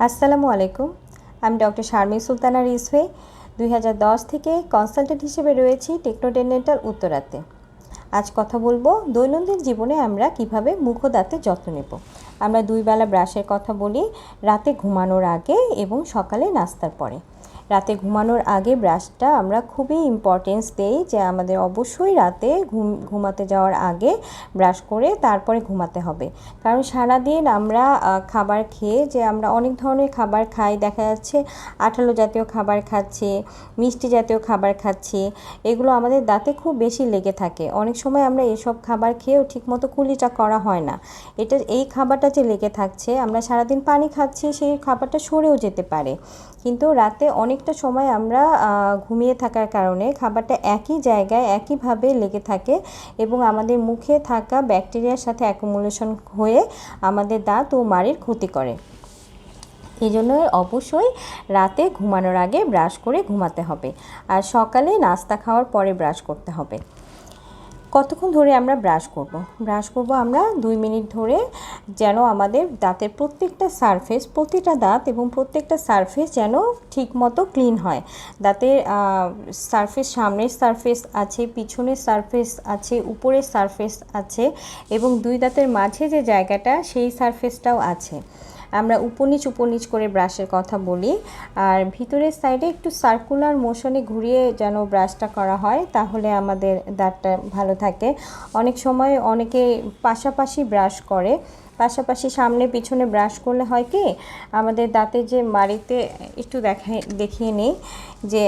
আসসালামু আলাইকুম। আমি ডক্টর শারমিন সুলতানা রিজভী 2010 থেকে কনসালটেন্ট হিসেবে রয়েছি টেকনোডেন্টাল উত্তরাতে। আজ কথা বলবো দৈনন্দিন জীবনে আমরা কিভাবে মুখ ও দাঁতের যত্ন নেব। আমরা 2 বেলা ব্রাশের কথা বলি, রাতে ঘুমানোর আগে এবং সকালে নাস্তার পরে। রাতে ঘুমানোর আগে ব্রাশটা আমরা খুবই ইম্পর্টেন্স দেই যে আমাদের অবশ্যই রাতে ঘুমাতে যাওয়ার আগে ব্রাশ করে তারপরে ঘুমাতে হবে। কারণ সারাদিন আমরা খাবার খেয়ে যে আমরা অনেক ধরনের খাবার খাই, দেখা যাচ্ছে আঠালো জাতীয় খাবার খাচ্ছি, মিষ্টি জাতীয় খাবার খাচ্ছি, এগুলো আমাদের দাঁতে খুব বেশি লেগে থাকে। অনেক সময় আমরা এসব খাবার খেয়েও ঠিকমতো কুলিটা করা হয় না। এই খাবারটা যে লেগে থাকছে, আমরা সারাদিন পানি খাচ্ছি, সেই খাবারটা সরেও যেতে পারে। কিন্তু রাতে অনেকটা সময় আমরা ঘুমিয়ে থাকার কারণে খাবারটা একই জায়গায় একইভাবে লেগে থাকে এবং আমাদের মুখে থাকা ব্যাকটেরিয়ার সাথে অ্যাকুমুলেশন হয়ে আমাদের দাঁত ও মাড়ির ক্ষতি করে। এই জন্য অবশ্যই রাতে ঘুমানোর আগে ব্রাশ করে ঘুমাতে হবে, আর সকালে নাস্তা খাওয়ার পরে ব্রাশ করতে হবে। কতক্ষণ ধরে আমরা ব্রাশ করব আমরা 2 মিনিট ধরে, যেন আমাদের দাঁতের প্রতিটা দাঁত এবং প্রত্যেকটা সারফেস যেন ঠিকমতো ক্লিন হয়। দাঁতের সারফেস, সামনের সারফেস আছে, পিছনের সারফেস আছে, উপরের সারফেস আছে এবং 2 দাঁতের মাঝে যে জায়গাটা সেই সারফেসটাও আছে। আমরা উপর নিচ করে ব্রাশের কথা বলি, আর ভিতরের সাইডে একটু সার্কুলার মোশনে ঘুরিয়ে যেন ব্রাশটা করা হয়, তাহলে আমাদের দাঁতটা ভালো থাকে। অনেক সময় অনেকে পাশাপাশি ব্রাশ করে, পাশাপাশি সামনে পিছনে ব্রাশ করলে হয় কি, আমাদের দাঁতের যে মাড়িতে একটু দেখিয়ে নিই যে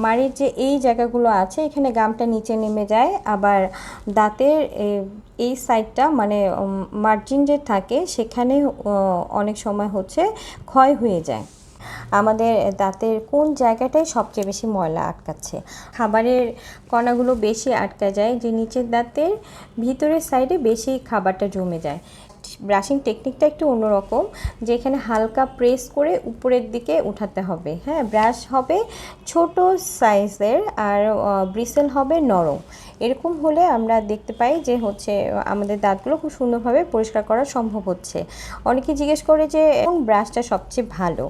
মাড়ির যে এই জায়গাগুলো আছে, এখানে গামটা নিচে নেমে যায়, আবার দাঁতের এই সাইডটা মানে মার্জিন যে থাকে সেখানে অনেক সময় ক্ষয় হয়ে যায়। আমাদের দাঁতের কোন জায়গাটায় সবচেয়ে বেশি ময়লা আটকাচ্ছে, খাবারের কণাগুলো বেশি আটকা যায়, যে নিচের দাঁতের ভিতরের সাইডে বেশি খাবারটা জমে যায়। ব্রাশিং টেকনিকটা একটু অন্যরকম, যেখানে হালকা প্রেস করে উপরের দিকে উঠাতে হবে। হ্যাঁ, ব্রাশ হবে ছোট সাইজের আর ব্রিসেল হবে নরম। এরকম হলে আমরা দেখতে পাই যে আমাদের দাঁতগুলো খুব সুন্দরভাবে পরিষ্কার করা সম্ভব হচ্ছে। অনেকে জিজ্ঞেস করে যে কোন ব্রাশটা সবচেয়ে ভালো।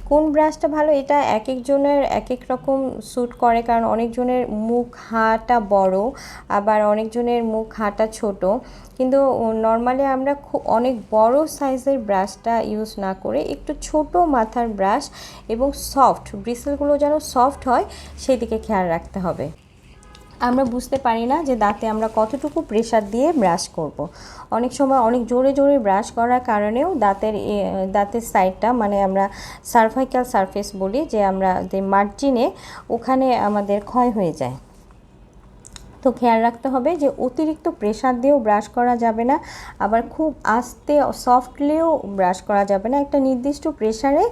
কোন ব্রাশটা ভালো, এটা এক একজনের এক এক রকম স্যুট করে, কারণ অনেকজনের মুখ হাটা বড়, আবার অনেকজনের মুখ হাটা ছোট। কিন্তু নর্মালি আমরা অনেক বড় সাইজের ব্রাশটা ইউজ না করে একটু ছোট মাথার ব্রাশ এবং সফট ব্রিসেলগুলো যেন সফট হয় সেদিকে খেয়াল রাখতে হবে। আমরা বুঝতে পারি না যে দাঁতে আমরা কতটুকু প্রেশার দিয়ে ব্রাশ করব। অনেক সময় অনেক জোরে জোরে ব্রাশ করার কারণেও দাঁতের সাইডটা, মানে আমরা সার্ভাইকাল সারফেস বলি, যে আমরা যে মার্জিনে, ওখানে আমাদের ক্ষয় হয়ে যায়। তো খেয়াল রাখতে হবে যে অতিরিক্ত প্রেশার দিয়েও ব্রাশ করা যাবে না, আবার খুব আস্তে সফটলিও ব্রাশ করা যাবে না। একটা নির্দিষ্ট প্রেশারে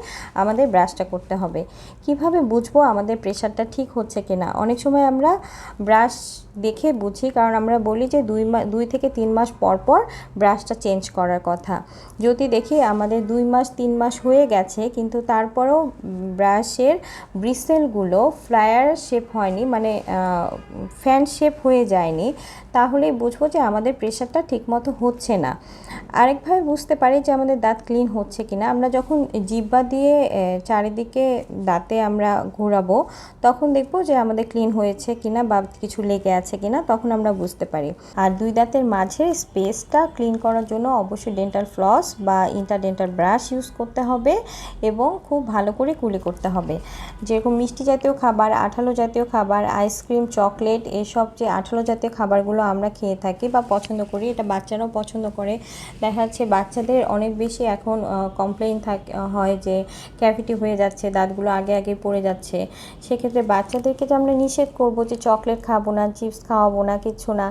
আমাদের ব্রাশটা করতে হবে। কিভাবে বুঝবো আমাদের প্রেশারটা ঠিক হচ্ছে কিনা? অনেক সময় আমরা ব্রাশ দেখে বুঝি, কারণ আমরা বলি যে 2 থেকে 3 মাস পর পর ব্রাশটা চেঞ্জ করার কথা। যদি দেখি আমাদের 2 মাস 3 মাস হয়ে গেছে কিন্তু তারপরেও ব্রাশের ব্রিসেলগুলো ফ্লায়ার শেপ হয়নি, মানে ফ্যান শেপ হয়ে যায়নি, তাহলেই বুঝবো যে আমাদের প্রেশারটা ঠিকমতো হচ্ছে না। আরেকভাবে বুঝতে পারি যে আমাদের দাঁত ক্লিন হচ্ছে কিনা, আমরা যখন জিহ্বা দিয়ে চারিদিকে দাঁতে আমরা ঘোরাবো, তখন দেখবো যে আমাদের ক্লিন হয়েছে কিনা বা কিছু লেগে আছে কিনা, তখন আমরা বুঝতে পারি। আর 2 দাঁতের মাঝে স্পেসটা ক্লিন করার জন্য অবশ্যই ডেন্টাল ফ্লস বা ইন্টারডেন্টাল ব্রাশ ইউজ করতে হবে এবং খুব ভালো করে কুলি করতে হবে। যেরকম মিষ্টি জাতীয় খাবার, আঠালো জাতীয় খাবার, আইসক্রিম, চকলেট, এসব যে আঠালো জাতীয় খাবারগুলো আমরা খেয়ে থাকি বা পছন্দ করি, এটা বাচ্চারাও পছন্দ করে। দেখা যাচ্ছে বাচ্চাদের অনেক বেশি এখন কমপ্লেইন হয় যে ক্যাভিটি হয়ে যাচ্ছে, দাঁতগুলো আগে আগে পড়ে যাচ্ছে। সেক্ষেত্রে বাচ্চাদেরকে যে আমরা নিষেধ করব যে চকলেট খাবো না, চিপস খাওয়াবো না, কিচ্ছু না,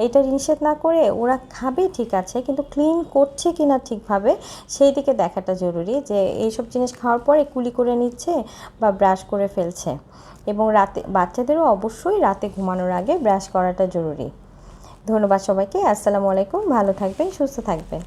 এটা নিষেধ না করে ওরা খাবে ঠিক আছে, কিন্তু ক্লিন করছে কিনা ঠিকভাবে সেই দিকে দেখাটা জরুরি, যে এইসব জিনিস খাওয়ার পরে কুলি করে নিচ্ছে বা ব্রাশ করে ফেলছে। এবং বাচ্চাদেরও অবশ্যই রাতে ঘুমানোর আগে ব্রাশ করাটা জরুরি। ধন্যবাদ সবাইকে। আসসালামু আলাইকুম। ভালো থাকবেন, সুস্থ থাকবেন।